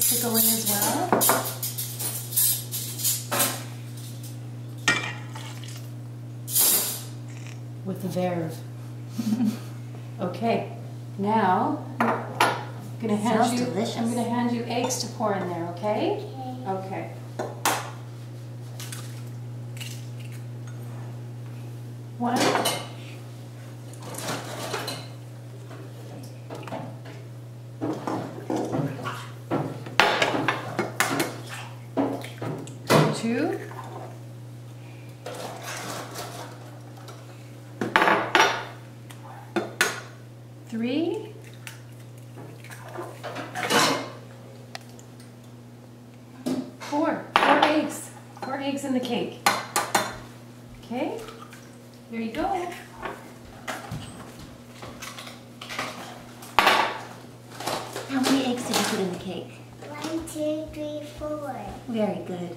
to go in as well. With the verve. Okay, now I'm gonna hand you eggs to pour in there, okay? Okay. One. Two. Three. Four. Four eggs. Four eggs in the cake. Okay, here you go. How many eggs did you put in the cake? 1, 2, 3, 4. Very good.